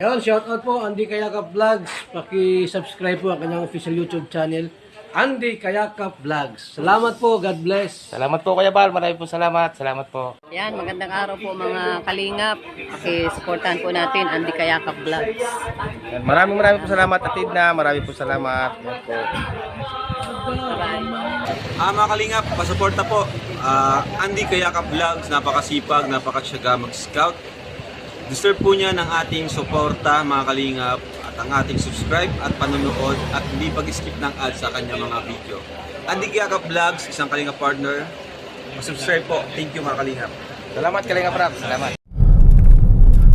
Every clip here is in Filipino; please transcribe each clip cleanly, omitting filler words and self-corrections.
Ayun, shoutout po Andy Kayakap Vlogs. Paki-subscribe po ang kanyang official YouTube channel, Andy Kayakap Vlogs. Salamat po, God bless. Salamat po Kuya Bal, maraming po salamat. Salamat po. Yan, magandang araw po mga kalingap. Paki-supportahan po natin Andy Kayakap Vlogs. Yan, maraming po salamat Atid na, maraming po salamat. Yan po. Mga kalingap, pasuporta po. Andy Kayakap Vlogs, napakasipag, napakasyaga mag-scout. Deserve po niya ng ating suporta mga kalingap at ang ating subscribe at panonood at hindi pag-skip ng ads sa kanya mga video. Andy Kayakap Vlogs, isang kalingap partner. Subscribe po. Thank you mga kalingap. Salamat Kalingap Rap, salamat.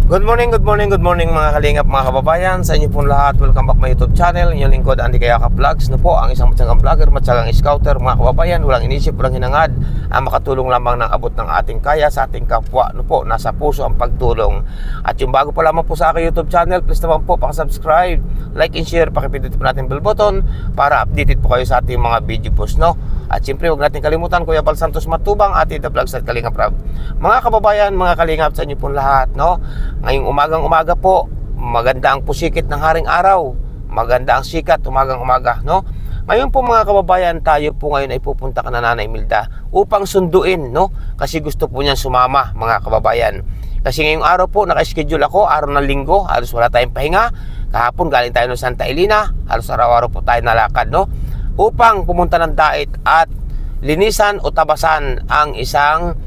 Good morning mga kalingap, mga kababayan. Sa inyo pong lahat, welcome back my YouTube channel. Inyong lingkod, Andy Kayakap Vlogs. No po, ang isang matyagang vlogger, matyagang scouter, mga kababayan. Walang inisip, walang hinangad. Ang makatulong lamang ng abot ng ating kaya sa ating kapwa. No po, nasa puso ang pagtulong. At yung bago pa lamang po sa aking YouTube channel, please naman po, pakasubscribe, like and share, pakipindot po natin bell button para updated po kayo sa ating mga video post, no? At siyempre, huwag natin kalimutan, Kuya Bal Santos Matubang, Ate The Vlogs at Kalingap Rap. Mga kababayan, mga kalingap, sa inyo pong lahat, no? Ngayong umaga po, maganda ang pusikit ng haring araw. Maganda ang sikat, umaga, no? Ngayon po mga kababayan, tayo po ngayon ay pupunta ka na Nanay Imelda upang sunduin, no? Kasi gusto po niyan sumama, mga kababayan. Kasi ngayong araw po, naka-schedule ako, araw ng linggo, halos wala tayong pahinga. Kahapon galing tayo ng Santa Elena, halos araw-araw po tayo nalakad, no? Upang pumunta ng dait at linisan o tabasan ang isang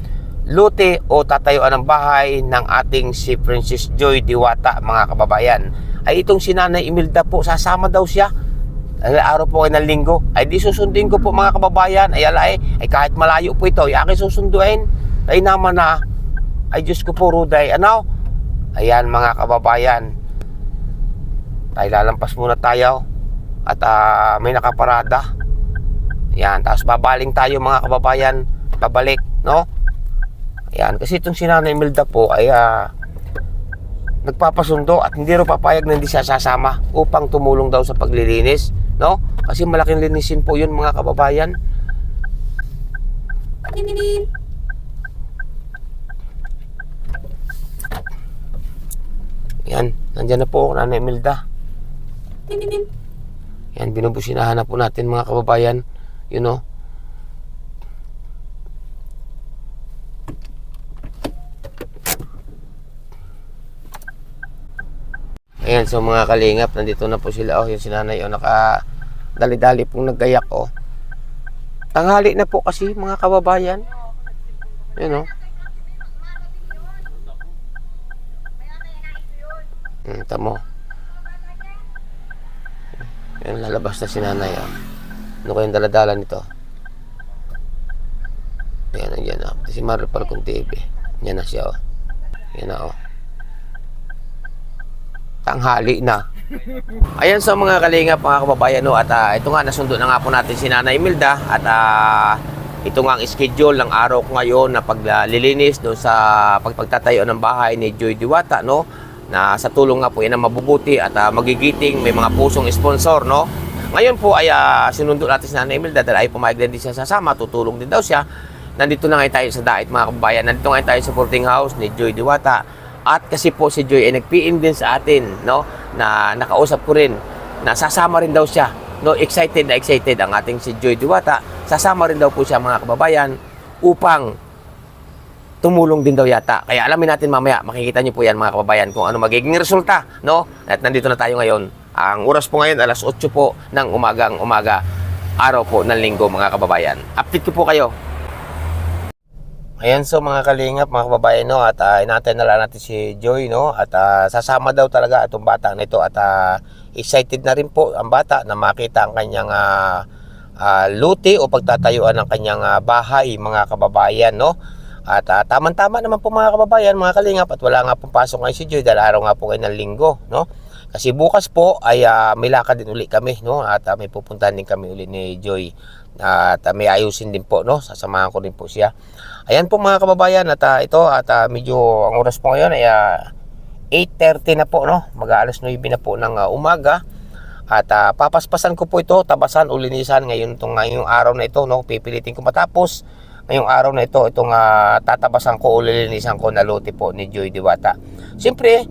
lote o tatayuan ng bahay ng ating si Princess Joy Diwata, mga kababayan. Ay itong si Nanay Imelda po, sasama daw siya. Araw po kayo ng linggo. Ay di susundin ko po mga kababayan. Ay alay, ay kahit malayo po ito, ay aking susunduin. Ay naman na, ay Diyos ko po Ruday. Ano? Ayan mga kababayan. Tayo lalampas muna tayo. At may nakaparada. Ayan, tapos babaling tayo mga kababayan. Babalik, no? Ayan, kasi itong si Nanay Imelda po ay nagpapasundo at hindi rin papayag na hindi siya sasama upang tumulong daw sa paglilinis, no? Kasi malaking linisin po yun mga kababayan. Ayan, nandyan na po Nanay Imelda. Ayan, binubusinahan na po natin mga kababayan, you know. Ayan, so mga kalingap, nandito na po sila. Oh, yung sinanay, oh, naka-dali-dali pong naggayak, oh. Tanghali na po kasi, mga kababayan. Yun, oh. Tamo. Ayan, lalabas na sinanay, oh. Ano kayong daladala nito? Ayan, ayan, oh. Si Mario Falcon TV. Yan na siya, oh. Yan na, oh. Tanghali na. Ayan sa mga kalingap, mga kababayan, no? At ito nga, nasundo na nga po natin si Nanay Imelda. At ito nga ang schedule ng araw ko ngayon na paglilinis doon sa pagtatayo ng bahay ni Joy Diwata, no? Na sa tulong nga po yan ang mabubuti at magigiting, may mga pusong sponsor, no? Ngayon po ay sinundo natin si Nanay Imelda dahil ay pumayag din siya sasama, tutulong din daw siya. Nandito na nga tayo sa dait, mga kababayan. Nandito nga tayo sa boarding house ni Joy Diwata. At kasi po si Joy ay nag-PM din sa atin, no, na nakausap ko rin na sasama rin daw siya, no, excited ang ating si Joy Diwata. Sasama rin daw po siya mga kababayan upang tumulong din daw yata. Kaya alamin natin mamaya, makikita niyo po yan mga kababayan kung ano magiging resulta, no. At nandito na tayo ngayon. Ang oras po ngayon alas 8 po ng umaga, araw po ng linggo mga kababayan. Update ko po kayo. Ayan, so mga kalingap, mga kababayan, no, at inaantay na lang natin si Joy, no, at sasama daw talaga itong bata na ito at excited na rin po ang bata na makita ang kanyang lote o pagtatayuan ng kanyang bahay, mga kababayan, no. At tamang-tama naman po mga kababayan, mga kalingap, at wala nga pong pasok ngayon si Joy dahil araw nga po ngayon ng linggo, no. Kasi bukas po ay may lakad din uli kami, no, at may pupuntahan din kami uli ni Joy. At may ayusin din po, no, sasamahan ko din po siya. Ayan po mga kababayan, at ito at medyo ang oras po ngayon ay 8:30 na po, no, mag-aalas 9 na po ng umaga. At papaspasan ko po ito, tabasan o linisan ngayong araw na ito, no. Pipilitin ko matapos ngayong araw na ito, itong tatabasan ko o lilinisan ko na lote po ni Joy Diwata. Siyempre,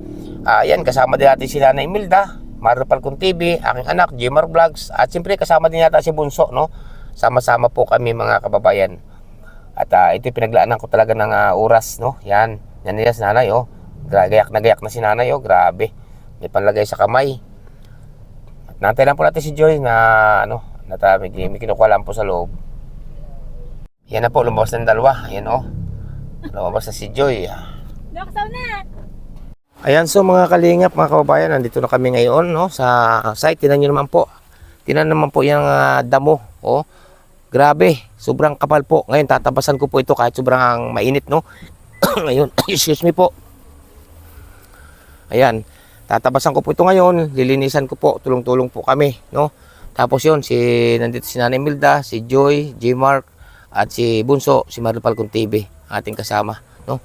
yan, kasama din natin si Nanay Imelda, Marupal Kong TV, aking anak, Jmar Vlogs, at siyempre kasama din yata si Bunso, no? Sama-sama po kami mga kababayan. At ito pinaglaanan ko talaga ng oras, no? Yan nila si Nanay, oh. Gayak na si Nanay, oh. Grabe. May panlagay sa kamay. At nantay lang po natin si Joy na, may kinukuha lang po sa loob. Yan na po, lumabas na ng dalawa. Yan, oh. Lumabas na si Joy. Laksaw na! Ayan, so mga kalingap, mga kababayan, nandito na kami ngayon, no, sa site. Tingnan nyo naman po. Tingnan naman po yung damo, oh. Grabe, sobrang kapal po. Ngayon, tatabasan ko po ito kahit sobrang mainit, no. Ngayon, excuse me po. Ayan, tatabasan ko po ito ngayon. Lilinisan ko po, tulong-tulong po kami, no. Tapos yun, nandito si Nanay Imelda, si Joy, J-Mark, at si Bunso, si Marupal Kong TV, ating kasama, no.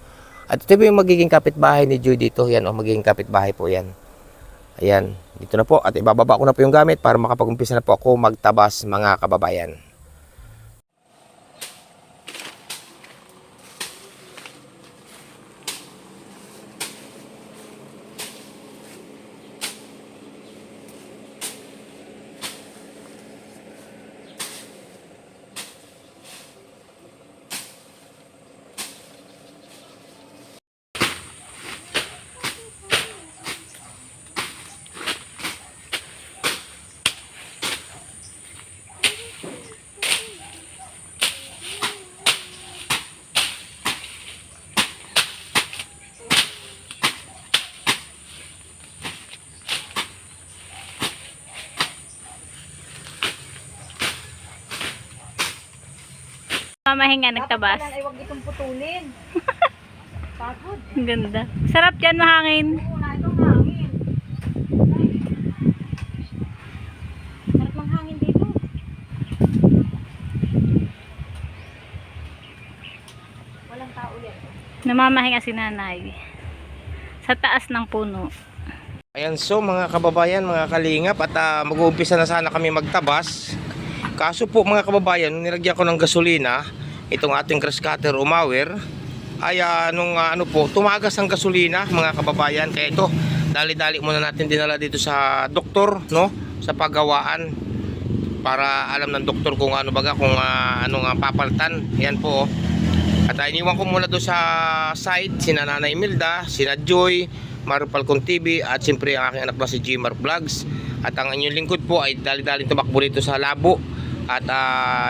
At ito po yung magiging kapitbahay ni Joy dito. Yan, magiging kapitbahay po yan. Ayan, dito na po. At ibababa ko na po yung gamit para makapag-umpisa na po ako magtabas, mga kababayan. Mamahinga nagtabas. Ay, huwag itong putulin. Pagod. Ang ganda. Sarap dyan, mahangin. Wala itong hangin. Sarap ng hangin dito. Walang tao yan. Namamahinga si nanay. Sa taas ng puno. Ayan, so mga kababayan, mga kalingap, at mag-uumpisa na sana kami magtabas. Kaso po mga kababayan, nung nilagyan ko ng gasolina, itong ating grass cutter umawer, ay tumagas ang gasolina mga kababayan. Kaya ito, dali-dali muna natin dinala dito sa doktor, no, sa paggawaan, para alam ng doktor kung anong papalitan. Yan po, at iniwan ko muna doon sa site sina Nanay Imelda, sina Joy, Marupal Kong TV, at siyempre ang aking anak na si Jmar Vlogs. At ang inyong lingkod po ay dali-dali tumakbo dito sa labo. At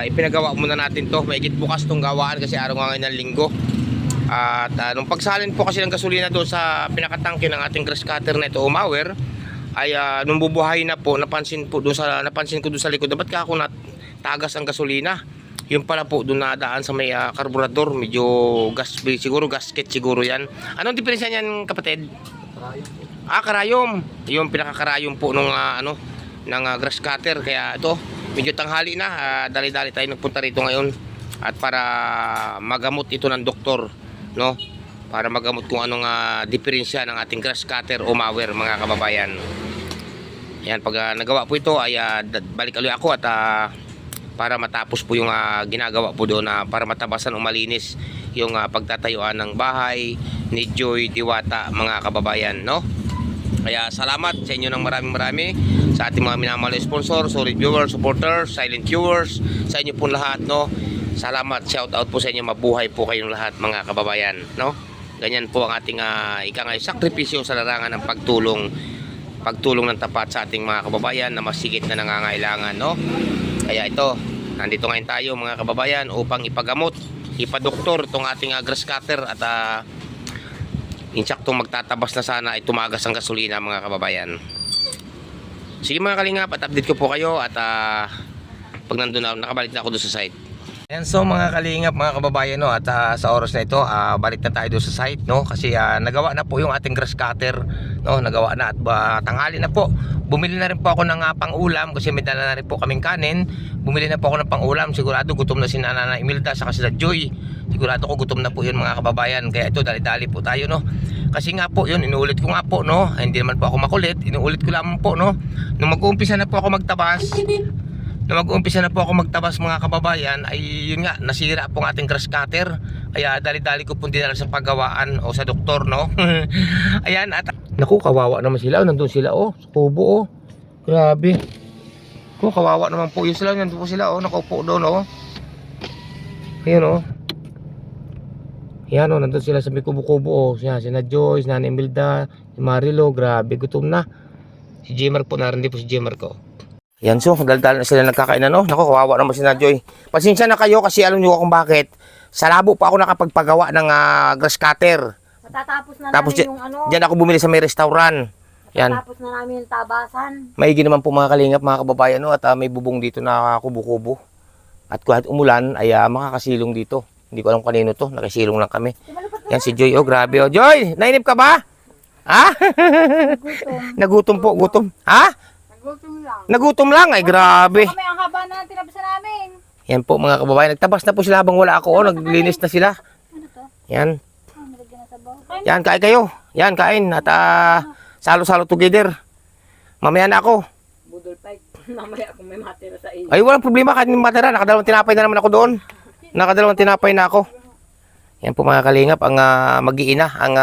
ipinagawa muna natin to. Mahigit bukas tong gawaan kasi araw nga ngayon ng linggo. At nung pagsalin po kasi ng gasolina doon sa pinakatangke ng ating grass cutter na ito umawer, ay nung bubuhay na po, napansin ko doon sa likod, ba't ka ako natagas ang gasolina? Yung pala po doon nadaan sa may karburador, medyo siguro gasket siguro yan. Anong diferensya niyan, kapatid? Karayom. Yung pinakakarayom po nung ng grass cutter. Kaya ito, medyo tanghali na, dali-dali tayo nagpunta rito ngayon at para magamot ito ng doktor, no, para magamot kung anong diferensya ng ating grass cutter o mower, mga kababayan. Yan, pag nagawa po ito ay balik ulit ako at para matapos po yung ginagawa po doon, para matabasan o malinis yung pagtatayuan ng bahay ni Joy Diwata, mga kababayan, no. Kaya salamat sa inyo ng marami sa ating mga minamahal na sponsor, solid viewers, supporters, silent viewers, sa inyo po lahat, no. Salamat, shout out po sa inyo, mabuhay po kayong lahat, mga kababayan, no. Ganyan po ang ating sakripisyo sa larangan ng pagtulong ng tapat sa ating mga kababayan na masigit na nangangailangan, no. Kaya ito, nandito ngayon tayo, mga kababayan, upang ipadoktor itong ating grass cutter at insaktong magtatabas na sana ay tumagas ang gasolina, mga kababayan. Sige mga kalingap, at update ko po kayo at pag nandun na, nakabalik na ako doon sa site. Ayan, so mga kalingap, mga kababayan, no, at sa oras na ito, balik na tayo doon sa site, no, kasi nagawa na po yung ating grass cutter, no, nagawa na at tanghali na po. Bumili na rin po ako ng pang-ulam kasi may dala na rin po kaming kanin. Bumili na po ako ng pang-ulam. Sigurado gutom na si Nanay Imelda sa sila Joy. Sigurado ko gutom na po yun, mga kababayan. Kaya ito, dali-dali po tayo, no. Kasi nga po yun, inuulit ko nga po, no. Hindi naman po ako makulit, inuulit ko lamang po, no. Nung mag-uumpisa na po ako magtabas, na mag-umpisa na po ako magtabas mga kababayan, ay yun nga, nasira po ang ating grass cutter. Kaya dali-dali ko po dinala sa paggawaan o sa doktor, no? Ayan, at naku, kawawa naman sila. Nandun sila, oh, sa kubo, oh. Grabe. Ko, kawawa naman po yun sila. Nandun po sila, oh, nakaupo doon, oh. Ayan, oh. Ayan, oh, nandun sila sa may kubo-kubo, oh. Siya, sina Joyce, Nana Imelda, si Marilo, grabe, gutom na. Si Jmar po, narin din po si Jmar ko. Yan, so, dal-dal na sila nagkakainan, no? Naku, kawawa naman si Joy. Pasensya na kayo kasi alam niyo kung bakit. Sa labo pa ako nakapagpagawa ng grass cutter. Matatapos na Tapos namin yung ano. Diyan ako bumili sa may restaurant. Yan. Matatapos na namin yung tabasan. Maigi naman po mga kalingap, mga kababayan, no? At may bubong dito na kubo-kubo. At kahit umulan, ay makakasilong dito. Hindi ko alam kanino to, nakasilong lang kami. Yan si Joy, oh, grabe, oh. Joy, nainip ka ba? Ha? Nagutom po, gutom. Ha? Nagutom lang. Nagutom lang, ay grabe. Kami ang haba na tinabasan namin. Yan po mga kababayan, nagtabas na po sila habang wala ako, oh, naglinis na sila. Yan. Yan, kain kayo. Yan, kain. At salo-salo together. Mamaya na ako. Budol pa. Mamaya kung may matira sa inyo. Ay, walang problema kahit may matira. Nakadalawang tinapay na naman ako doon. Nakadalawang tinapay na ako. Yan po mga kalingap, ang mag-iina. Ang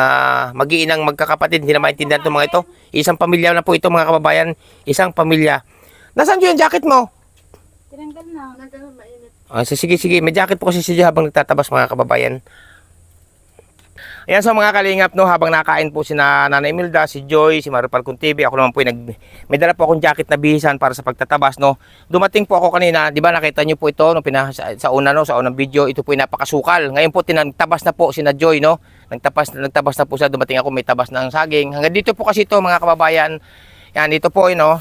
mag-iinang magkakapatid. Hindi na maintindihan itong mga ito. Isang pamilya na po ito mga kababayan. Isang pamilya. Nasaan yung jacket mo? Tinanggal na. Mainit. Sige, sige. May jacket po kasi siya habang nagtatabas mga kababayan. Ayan, so mga kalingap, no, habang nakain po si Nanay Imelda, si Joy, si Marupal TV, ako naman po may dala po akong jacket na bihisan para sa pagtatabas, no. Dumating po ako kanina, di ba nakita niyo po ito no, sa una, no, sa unang video, ito po ay napakasukal. Ngayon po tinagtabas na po si Joy, no. Nagtabas na po siya, dumating ako may tabas ng saging. Hanggang dito po kasi ito mga kababayan. Yan, dito po, no.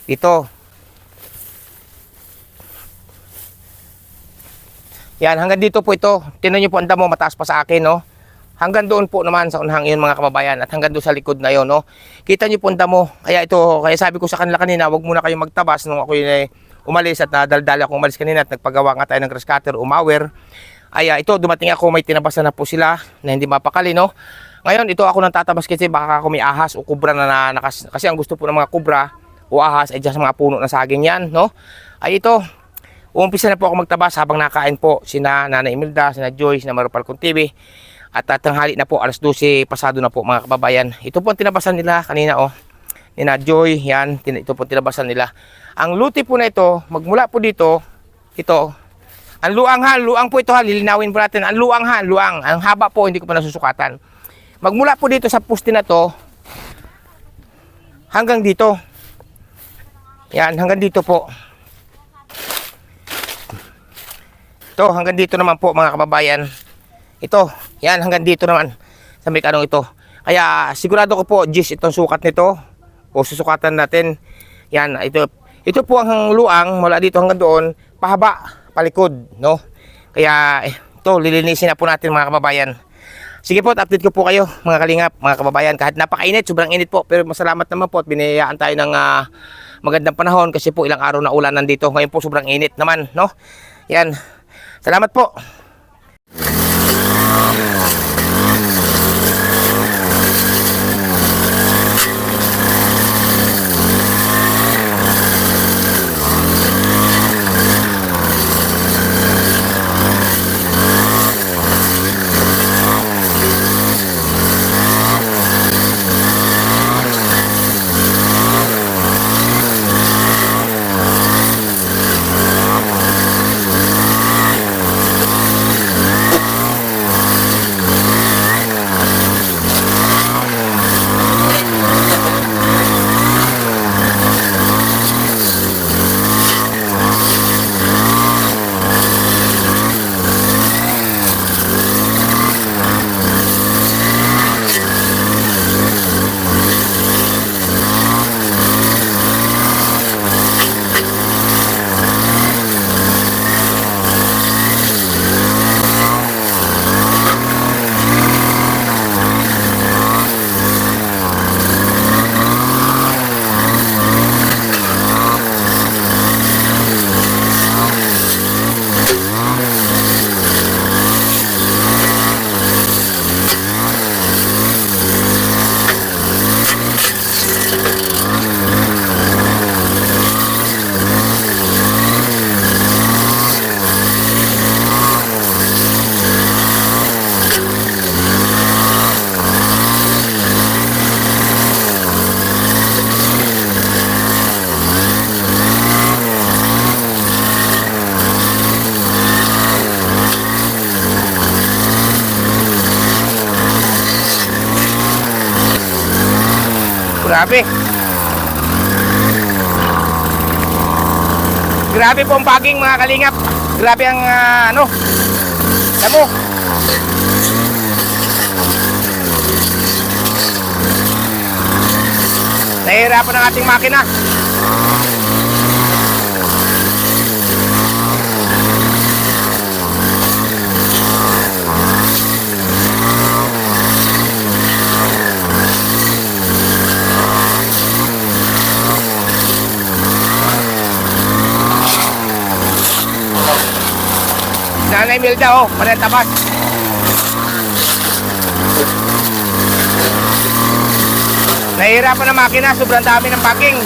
Dito. Yan, hanggang dito po ito. Tingnan niyo po ang damo, mataas pa sa akin, no. Hanggang doon po naman sa unhang yun mga kababayan at hanggang doon sa likod na yun, no. Kita niyo po ang damo. Kaya sabi ko sa kanila kanina, wag muna kayong magtabas nung ako yun umalis at nadaldala akong umalis kanina at nagpagawa nga tayo ng grass cutter, umawer. Ay ito, dumating ako, may tinabasan na po sila na hindi mapakali, no. Ngayon, ito ako nang tatabas kasi baka ako may ahas o kubra kasi ang gusto po ng mga kubra o ahas ay dyan sa mga puno na saging yan, no. Ay ito, umpisa na po ako magtabas habang nakain po sina Nanay Imelda, sina Joy, sina Marupal TV. At tanghali na po, alas 12 pasado na po mga kababayan. Ito po ang tinabasan nila kanina, oh. Nina Joy, yan, ito po tinabasan nila. Ang luti po na ito, magmula po dito, ito. Ang luang po ito ha, lilinawin po natin. Ang luang. Ang haba po, hindi ko pa nasusukatan. Magmula po dito sa poste na to, hanggang dito. Yan, hanggang dito po. Ito, hanggang dito naman po mga kababayan. Ito, yan, hanggang dito naman sa may kanong ito. Kaya sigurado ko po, Gis, itong sukat nito o susukatan natin. Yan, ito po ang luang mula dito hanggang doon, pahaba, palikod, no? Kaya ito, lilinisin na po natin mga kababayan. Sige po, update ko po kayo mga kalingap, mga kababayan. Kahit napakainit, sobrang init po, pero masalamat naman po at binayaan tayo ng magandang panahon kasi po ilang araw na ulan nandito. Ngayon po sobrang init naman, no? Yan, salamat po. Grabe. Grabe po ang paging mga kalingap. Grabe ang damo. Nahihirapan ang ating makina. Nanay Milda, oh, panatapas. Nahihirapan ang makina, sobrang dami ng packing.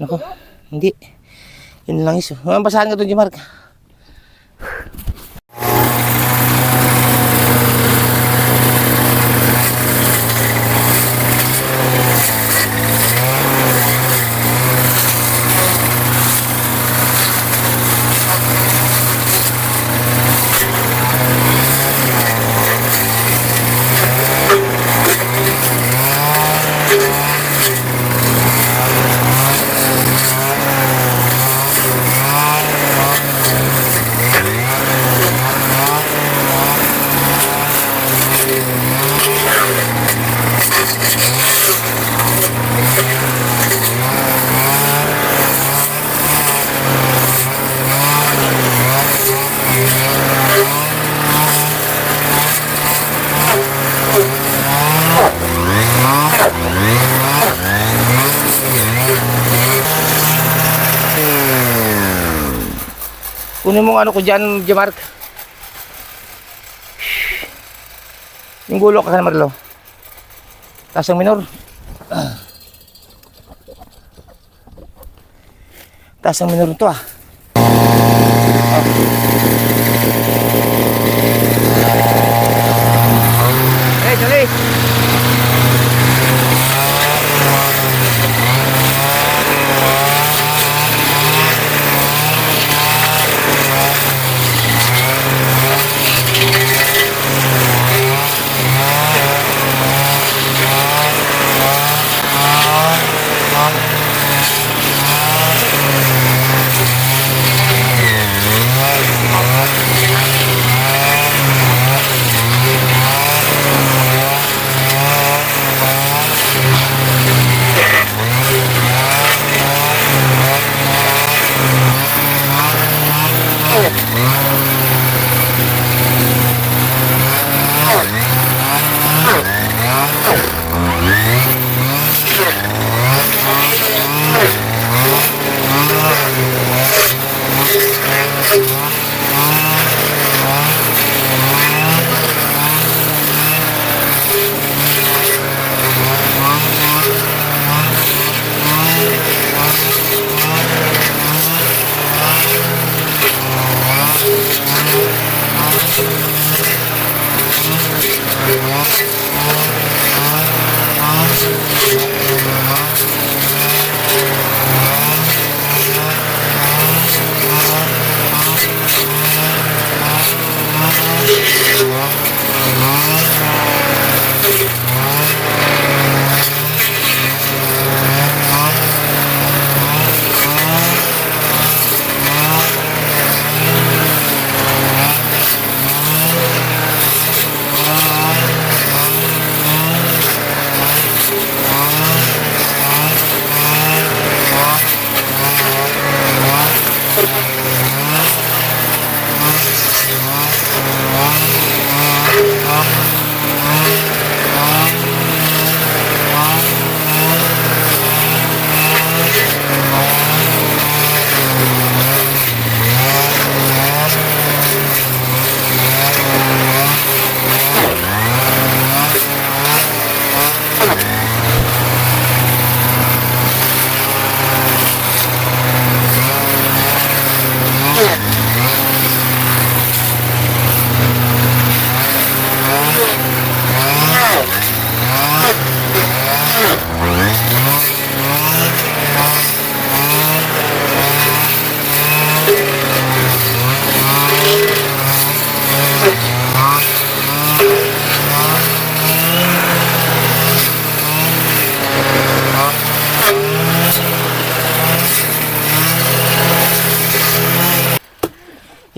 Nako, hindi. Yun lang iso. Basahan ka doon, Mark. Kunin mo ano ko dyan, Mark. Yung gulo ka na, Marlo. Taas ang minor. Taas ang minor ito, ah. Dali, dali.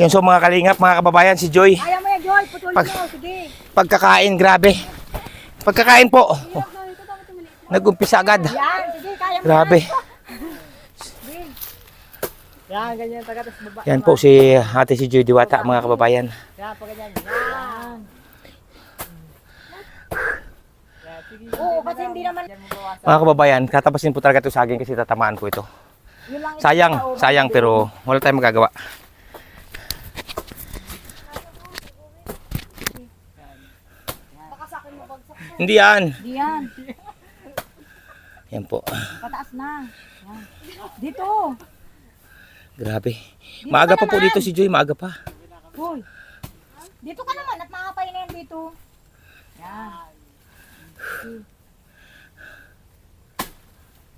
Yan, so mga kalingap, mga kababayan, si Joy. Kaya mo yan, Joy. Putulin Pag- mo. Sige. Pagkakain, grabe. Pagkakain po. Nag-umpisa agad. Yan. Sige, kaya mo. Grabe. Yan, ganyan. Taga, tapos baba. Yan po si ate si Joy Diwata, mga kababayan. Yan, pag ganyan. Yan. Oo, kasi hindi naman. Mga kababayan, tatapasin po talaga ito sa akin kasi tatamaan po ito. Yun lang Sayang pero wala tayong magagawa. Hindi yan. Hindi yan. Yan po. Pataas na. Yan. Dito. Grabe. Maaga pa po dito si Joy, maaga pa. Hoy. Dito ka naman at makapay na yan dito. Yan.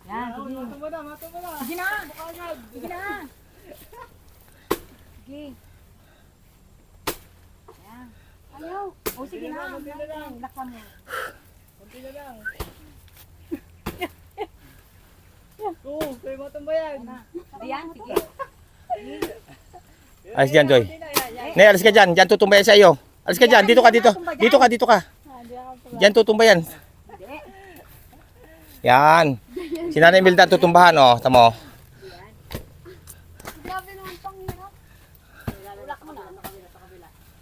Yan, sige. Sige na. Sige na. Sige. Yan. Ayaw. O sige na. Laksan mo. Kunti na lang. Oo, kayo matumbayan. Ayan, sige. Alis dyan, Joy. Ne, alis ka dyan. Dyan tutumbayan sa iyo. Alis ka dyan. Dito ka, dito. Dito ka. Dyan tutumbayan. Yan. Si Nanay Milda tutumbahan, oh. Tamo.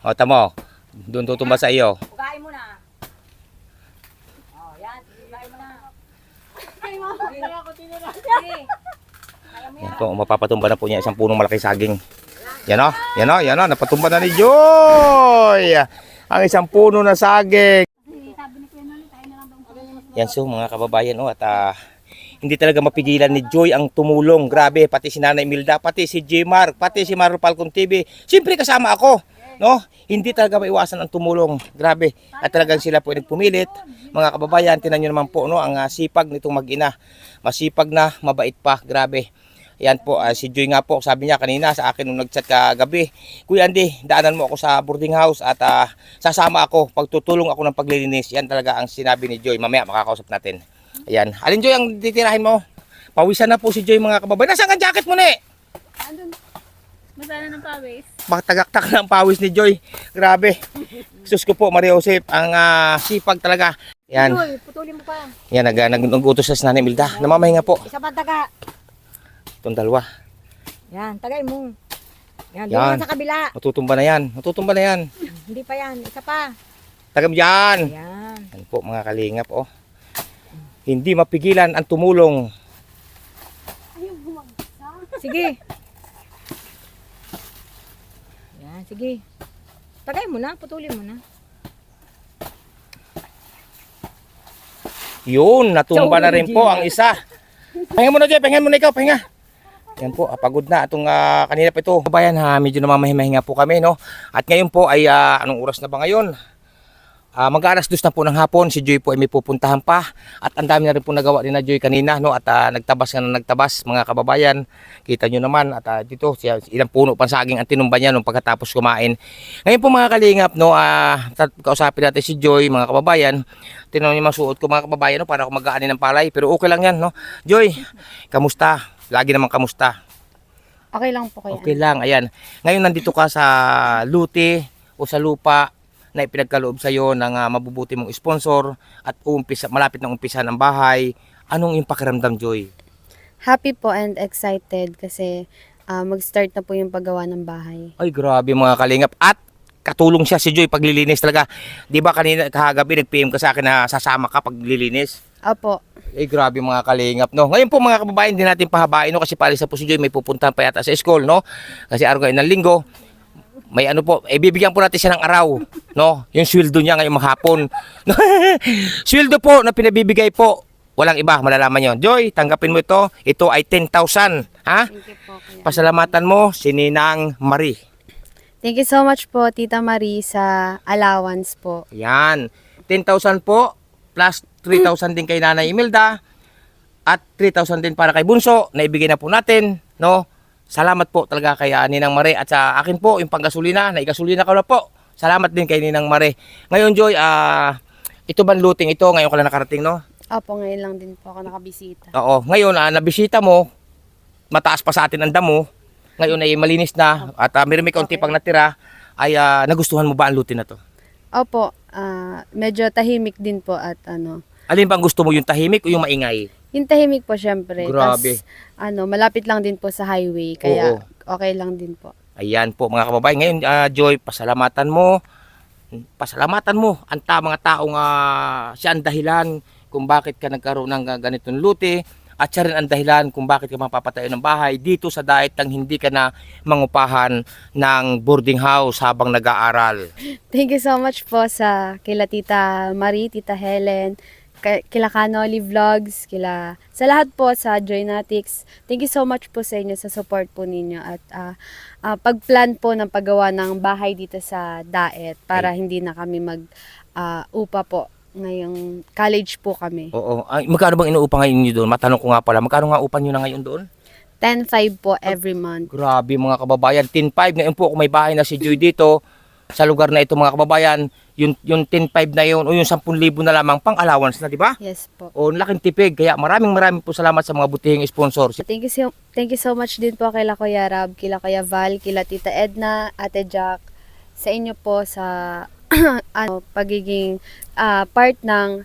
O, tamo. Doon tutumba sa iyo. Ugain mo na. Oh, yan. Ugain mo na. Sige. Yan po, mapapatumba na po niya isang punong malaki saging. Yan o, napatumba na ni Joy. Ang isang puno na saging. Yan so mga kababayan at hindi talaga mapigilan ni Joy ang tumulong. Grabe, pati si Nanay Milda, pati si J. Mark, pati si Maro Falcon TV. Siyempre kasama ako, no? Hindi talaga maiwasan ang tumulong. Grabe. At talagang sila po nagpumilit. Mga kababayan, tinan nyo naman po, no, ang sipag nitong mag-ina. Masipag na, mabait pa. Grabe. Yan po, si Joy nga po, sabi niya kanina sa akin nung nag-chat kagabi, Kuya Andy, daanan mo ako sa boarding house at sasama ako, pagtutulong ako ng paglilinis. Yan talaga ang sinabi ni Joy. Mamaya makakausap natin. Ayan. Alin Joy ang titirahin mo? Pawisan na po si Joy mga kababayan. Nasaan ang jacket mo ni? Andun. Masana ng pawis. Tagaktak ng pawis ni Joy. Grabe. Sus ko po, Maria Josep, ang sipag talaga. Yan. Joy, putulin mo pa. Yan, nag-utos sa Nanay Milda. Namamahinga po. Isa pa taga. Itong dalawa. Yan, tagay mo. Yan, Yan. doon sa kabila. Matutumba na yan. Matutumba na yan. Hindi pa yan, isa pa. Tagam dyan. Yan. Yan po mga kalingap. Oh. Hindi mapigilan ang tumulong. Sige. Yan, sige. Tagay mo na, putulin mo na. Yun, natumba na rin po ang isa. Pahinga mo na dyan, pahinga mo na ikaw, pahinga. Yan po, pagod na itong kanina pa ito. Bayan ha, medyo namamahimahinga po kami, no? At ngayon po ay, anong oras na ba ngayon? Mag-alas 2 na po ng hapon, si Joy po ay may pupuntahan pa. At ang dami na rin po nagawa ni na Joy kanina, no? At nagtabas nga na nagtabas, mga kababayan. Kita nyo naman, at dito, ilang puno pang saging ang tinumba niya nung pagkatapos kumain. Ngayon po mga kalingap, no? Kausapin natin si Joy, mga kababayan. Tinanong niyo masuot ko mga kababayan, no? Para ako mag-aani ng palay. Pero okay lang yan, no? Joy, kamusta? Lagi naman kamusta? Okay lang po kaya. Okay lang, ayan. Ngayon nandito ka sa luti o sa lupa na ipinagkaloob sa iyo ng mabubuti mong sponsor at malapit na umpisa ng bahay. Anong yung pakiramdam, Joy? Happy po and excited kasi mag-start na po yung paggawa ng bahay. Ay, grabe mga kalingap. At katulong siya si Joy paglilinis talaga. Di ba kanina kahagabi nag-PM ka sa akin na sasama ka paglilinis? Opo. Eh, grabe mga kalingap, no? Ngayon po mga kababayan, hindi natin pahabain, no? Kasi palis na po si Joy, may pupuntahan pa yata sa school, no? Kasi araw ngayon ng linggo, may ano po, bibigyan po natin siya ng araw, no? Yung sweldo niya ngayong maghapon. Sweldo po na pinabibigay po, walang iba, malalaman nyo. Joy, tanggapin mo ito. Ito ay 10,000, ha? Thank you po. Kuya. Pasalamatan mo si Ninang Marie. Thank you so much po, Tita Marie, sa allowance po. Yan, 10,000 po, plus 3,000 din kay Nanay Imelda, at 3,000 din para kay Bunso, na ibigay na po natin, no? Salamat po talaga kay Ninang Mare at sa akin po yung panggasolina, naigasolina ko na po. Salamat din kay Ninang Mare. Ngayon Joy, ito bang looting ito? Ngayon ka lang nakarating, no? Opo, ngayon lang din po ako nakabisita. Oo, ngayon nabisita mo, mataas pa sa atin ang damo. ngayon ay malinis na at may kaunti pang natira, ay nagustuhan mo ba ang luti na to? Opo, medyo tahimik din po at Alin bang gusto mo, yung tahimik o yung maingay? yung tahimik po syempre. Grabe. Malapit lang din po sa highway, kaya Oo. okay lang din po. Ayan po mga kababayan. Ngayon, Joy, pasalamatan mo ang mga taong siya ang dahilan kung bakit ka nagkaroon ng ganitong luti at siya rin ang dahilan kung bakit ka mapapatayo ng bahay dito sa diet nang hindi ka na mangupahan ng boarding house habang nag-aaral. Thank you so much po sa kila Tita Marie, Tita Helen, kila Canoli Vlogs, sa lahat po sa Joynatics. Thank you so much po sa inyo sa support po ninyo at pagplan po ng paggawa ng bahay dito sa Daet para hindi na kami upa po ngayong college po kami. Oo. Ay, magkano bang inuupa ngayon niyo doon? Matanong ko nga pala, magkano nga upan niyo na ngayon doon? 10,500 po every month. Grabe mga kababayan, 10,500. Ngayon po kung may bahay na si Joy dito sa lugar na ito mga kababayan, yung 10,500 na yun o yung 10,000 na lamang pang allowance na, di ba? Yes po. O laking tipid. Kaya maraming po salamat sa mga butihing sponsors. Thank you so much din po kila Kuya Rab, kila Kuya Val, kila Tita Edna, Ate Jack, sa inyo po sa pagiging part ng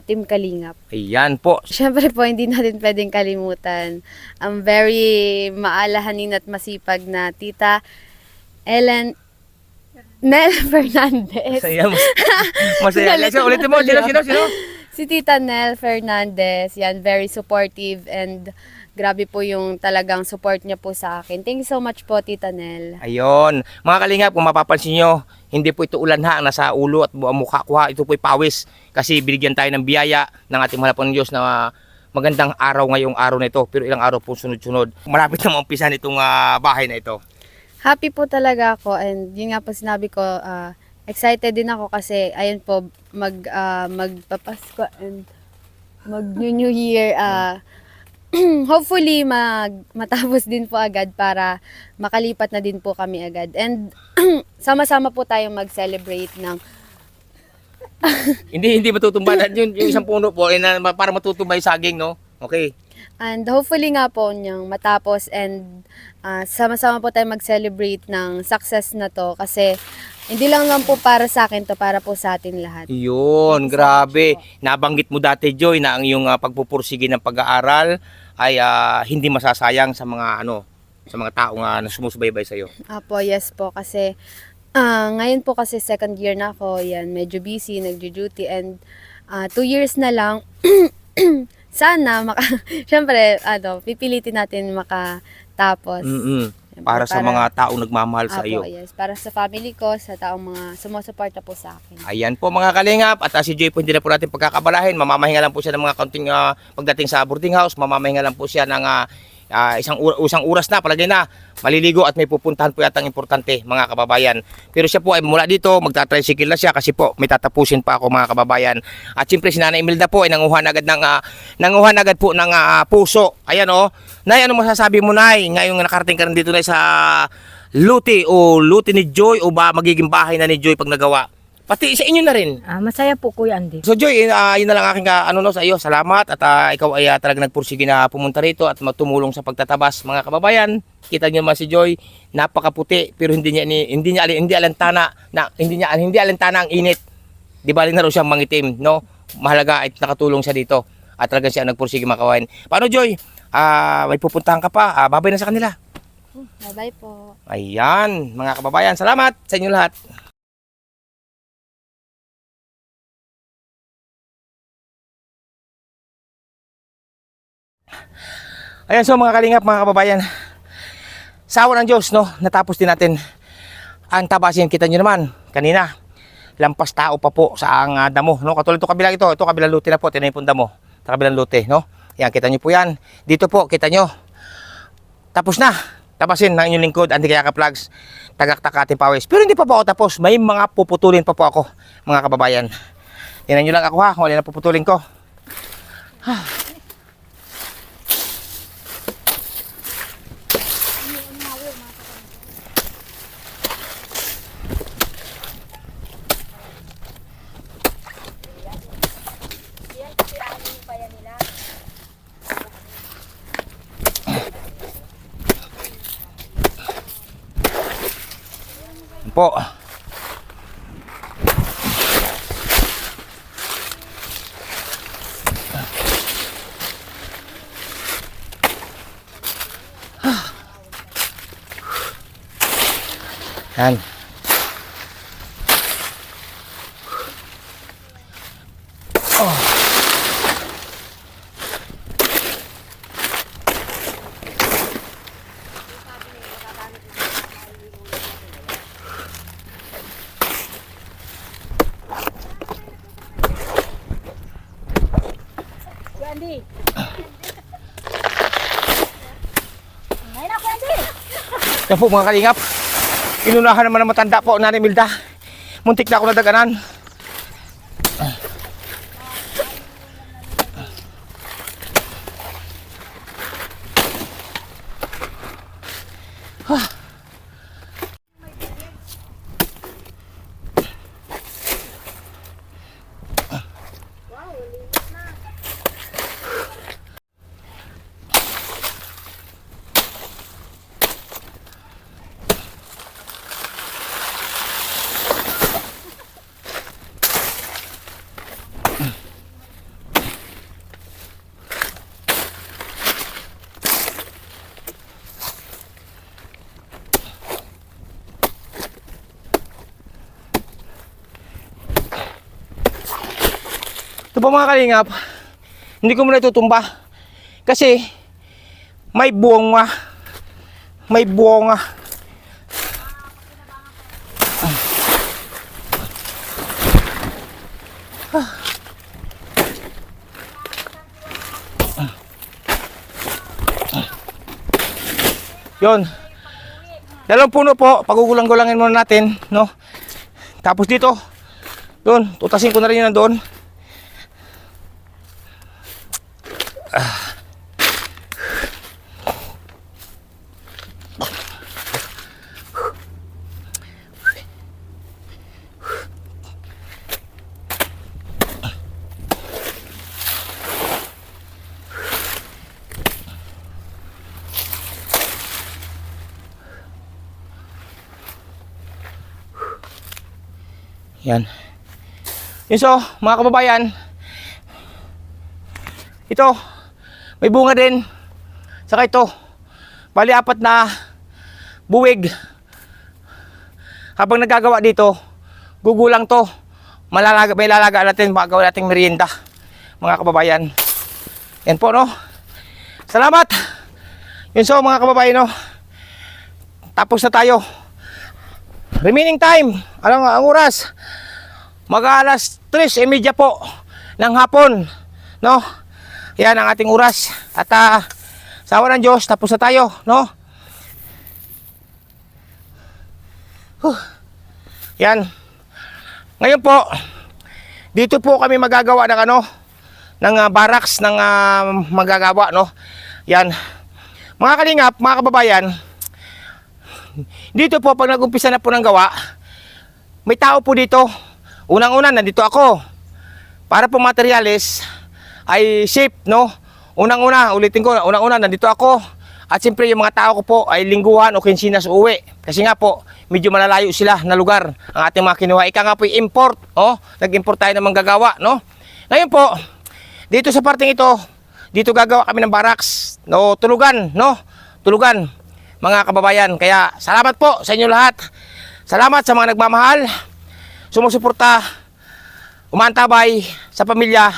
Team Kalingap. Ayan po. Siyempre po, hindi natin pwedeng kalimutan ang very maalahanin at masipag na Tita Nel Fernandez. Masaya. Ulitin mo, sino? Si Tita Nel Fernandez, yan, very supportive and grabe po yung talagang support niya po sa akin. Thank you so much po, Tita Nel. Ayun. Mga kalingap, kung mapapansin nyo, hindi po ito ulan ha, ang nasa ulo at mukha ko ha. Ito po ay pawis kasi binigyan tayo ng biyaya ng ating mahal pong Diyos na magandang araw ngayong araw na ito. Pero ilang araw po sunod-sunod. Malapit na maumpisan itong bahay na ito. Happy po talaga ako and yun nga po sinabi ko, excited din ako kasi ayun po magpapasko and mag-New Year. Hopefully matapos din po agad para makalipat na din po kami agad. And sama-sama po tayong mag-celebrate ng hindi matutumba yung isang puno po para matutumba yung saging, no? Okay. and hopefully nga po niyang matapos and sama-sama po tayong mag-celebrate ng success na to kasi hindi lang po para sa akin to, para po sa atin lahat. Yun, grabe. Nabanggit mo dati, Joy, na ang iyong pagpupursige ng pag-aaral ay hindi masasayang sa mga sa mga taong sumusubaybay sa iyo. Apo, yes po kasi ngayon po kasi second year na ako, yan, medyo busy, nagjo-duty and 2 years na lang sana syempre pipilitin natin makatapos. Para sa mga taong nagmamahal sa iyo. Yes, para sa family ko, sa taong mga sumusuporta po sa akin. Ayan po mga kalingap, at si Joy po hindi na po natin pagkakabalahin. Mamamahinga lang po siya ng mga kaunting pagdating sa boarding house. Mamamahinga lang po siya ng isang oras na, palagay na, maliligo at may pupuntahan po yatang importante mga kababayan. Pero siya po ay mula dito, magta-tricycle na siya kasi po may tatapusin pa ako mga kababayan. At siyempre si Nanay Imelda po ay nanguhan agad po ng puso. Ayan Nay, ano masasabi mo, Nay? Ngayong nakarating ka rin dito, Nay, sa luti ni Joy o ba magiging bahay na ni Joy pag nagawa? Pati sa inyo na rin. Masaya po, Kuya Andy. So Joy, yun na lang aking sa iyo. Salamat at ikaw ay talagang nagpursige na pumunta rito at tumulong sa pagtatabas mga kababayan. Kita niyo naman si Joy, napakaputi pero hindi alintana ang init. Di ba na raw siyang mangitim, no? Mahalaga ay nakatulong siya dito at talagang siya nagpursige makawain. Paano, Joy? May pupuntahan ka pa. Babay na sa kanila. Bye-bye po. Ayan, mga kababayan, salamat sa inyo lahat. Ayan, so mga kalingap, mga kababayan, sa awa ng Diyos, natapos din natin ang tabasin. Kita nyo naman, kanina, lampas tao pa po sa ang damo, katulad ito kabilang ito kabilang lote na po, tinay pong damo, sa kabilang lote, Yan, kita nyo po yan, dito po, kita nyo, tapos na, tabasin ng inyong lingkod, Andy Kayakap Vlogs, Tagak-Takati Pawis. Pero hindi pa po ako tapos, may mga puputulin pa po ako, mga kababayan. Tingnan nyo lang ako kung alin na puputulin ko. po. Yan. Andy. Ngayon ako, Andy. Yan po mga kalingap. Inunahan naman ng matanda po, Nanay Milda. Muntik na ako nadaganan. Ito po mga kalingap, hindi ko muna itutumba kasi may bunga. May bunga. Yon. Dalawang puno po, pagugulang-gulangin muna natin, no? Tapos dito, doon, tutasin ko na rin yun doon. Yan. Yun so, mga kababayan, ito, may bunga din. Saka ito, bali 4 na buwig. Habang nagagawa dito, gugulang to. May lalaga natin, magawa nating merienda, mga kababayan. Yan po, no? Salamat! Yun so, mga kababayan, no? Tapos na tayo. Remaining time, ang oras? Mag-alas 3:30 po ng hapon, no? Yan ang ating oras. At sa awa ng Diyos, tapos na tayo, no? Yan. Ngayon po, dito po kami magagawa ng ng barracks ng magagawa, no? Yan. Mga kalingap, mga kababayan, dito po pag nag-umpisa na po ng gawa, may tao po dito. Unang-una, nandito ako. Para po materials ay safe, no? Unang-una, ulitin ko, unang-una, nandito ako. At siyempre, yung mga tao ko po ay lingguhan o kinsinas uwi. Kasi nga po, medyo malalayo sila na lugar ang ating mga kinuha. Ika nga po yung import, oh? Nag-import tayo ng manggagawa, no? Ngayon po, dito sa parting ito, dito gagawa kami ng barracks, no? Tulugan, no? Tulugan, mga kababayan. Kaya, salamat po sa inyo lahat. Salamat sa mga nagmamahal, sumusuporta, umantabay sa pamilya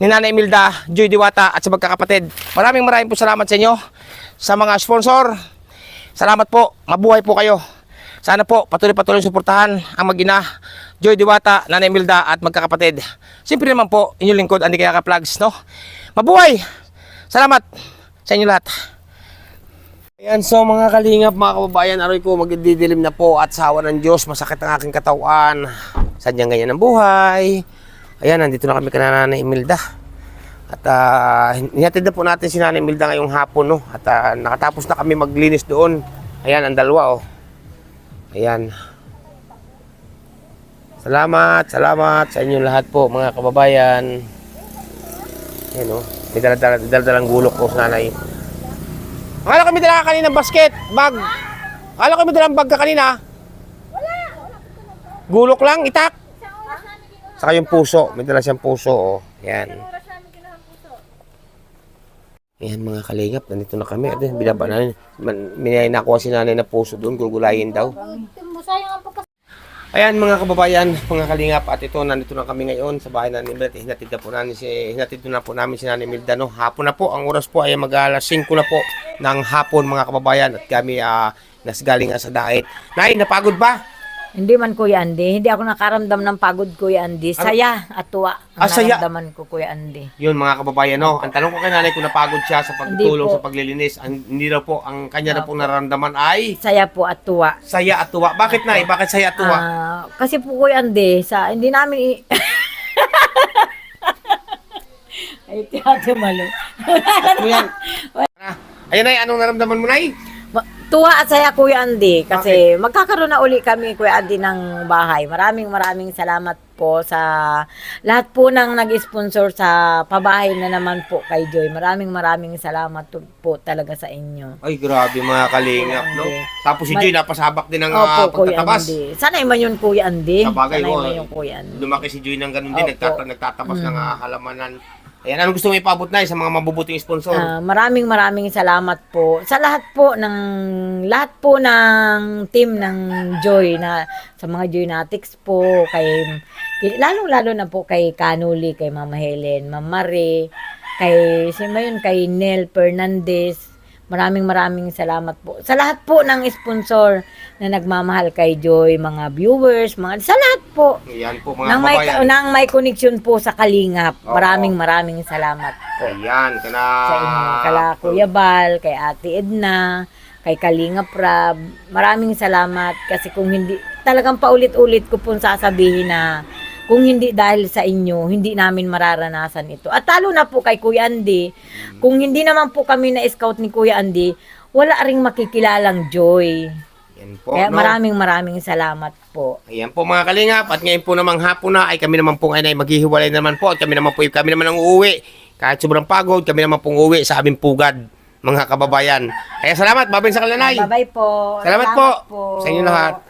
ni Nanay Imelda, Joy Diwata at sa magkakapatid. Maraming po salamat sa inyo, sa mga sponsor. Salamat po, mabuhay po kayo. Sana po patuloy suportahan ang mag-ina, Joy Diwata, Nanay Imelda at magkakapatid. Siyempre naman po, inyong lingkod, Andy Kayaka Vlogs, no? Mabuhay! Salamat sa inyo lahat. Ayan, so mga kalingap, mga kababayan, aroy ko, magdidilim na po at sa awa ng Diyos, masakit ang aking katawan. Sadyang ganyan ang buhay. Ayan, nandito na kami kay Nanay Imelda. At hinatid na po natin si Nanay Imelda ngayong hapon, no? At nakatapos na kami maglinis doon. Ayan, ang dalawa, oh. Ayan. Salamat sa inyo lahat po, mga kababayan. Ayan, oh. May daladalang gulok po sa nanay. Akala ko may dala ka kanina basket, bag. Akala ko may dalang bag ka kanina. Wala! Gulok lang, itak. Saka yung puso. May dala siyang puso, oh. Yan. Yan mga kalingap, nandito na kami. At binaba na. May nakuha si nanay na puso doon, gugulayin daw. Ayan mga kababayan, mga kalingap, at ito, nandito na kami ngayon sa bahay na ni Milda. Hinatid na po namin si Nanay Milda, no? Hapon na po, ang oras po ay mag-alas 5 na po ng hapon mga kababayan, at kami nasgaling sa daet. Nay, napagod ba? Hindi man, Kuya Andy. Hindi ako nakaramdam ng pagod, Kuya Andy. Saya at tuwa ang saya. naramdaman ko, Kuya Andy. Yun mga kababayan, no? Ang tanong ko kay nanay kung napagod siya sa pagtulong Hindi po. sa paglilinis, hindi daw po, ang kanya na po nararamdaman ay Saya po at tuwa. saya at tuwa. Bakit nay? Bakit saya at tuwa? Kasi po, Kuya Andy, hindi namin ay, tiyado malo. Ano yan? Ayan nay, anong naramdaman mo nay? Tuwa at saya, Kuya Andy, kasi magkakaroon na uli kami, Kuya Andy, ng bahay. Maraming salamat po sa lahat po ng nag-sponsor sa pabahay na naman po kay Joy. Maraming salamat po talaga sa inyo. Ay, grabe mga kalingap, no? Tapos si Joy napasabak din ng Opo, Kuya pagtatabas. Andy. Sanay man yun, Kuya Andy. Sa bagay, Sanay oh, man yun, Kuya Andy. Lumaki si Joy ng ganun din, Opo. nagtatabas ng halamanan. Ayan, anong gusto mo ipabot na sa mga mabubuting sponsor? Maraming salamat po sa lahat po ng team ng Joy, na sa mga Joynatics po, lalo na po kay Kanuli, kay Mama Helen, Ma'am Marie, kay Nel Fernandez. Maraming salamat po sa lahat po ng sponsor na nagmamahal kay Joy, mga viewers, sa lahat po. Ayan po mga kababayan. Nang may connection po sa Kalingap. Oo. Maraming salamat po. Ayan, Sa inyo, kala Kuya Bal, kay Ate Edna, kay Kalingap Rab. Maraming salamat kasi kung hindi, talagang paulit-ulit ko pong sasabihin na kung hindi dahil sa inyo, hindi namin mararanasan ito. At talo na po kay Kuya Andy, kung hindi naman po kami na-scout ni Kuya Andy, wala ring makikilalang Joy. Yan po, Kaya no? maraming salamat po. Ayan po mga kalingap, at ngayon po namang hapon na ay kami naman po ay maghihiwalay naman po, at kami naman ang uuwi. Kahit sobrang pagod, kami naman pong uuwi sa aming pugad, mga kababayan. Kaya salamat, babay sa kalanay. Bye-bye po. Salamat po sa inyo lahat.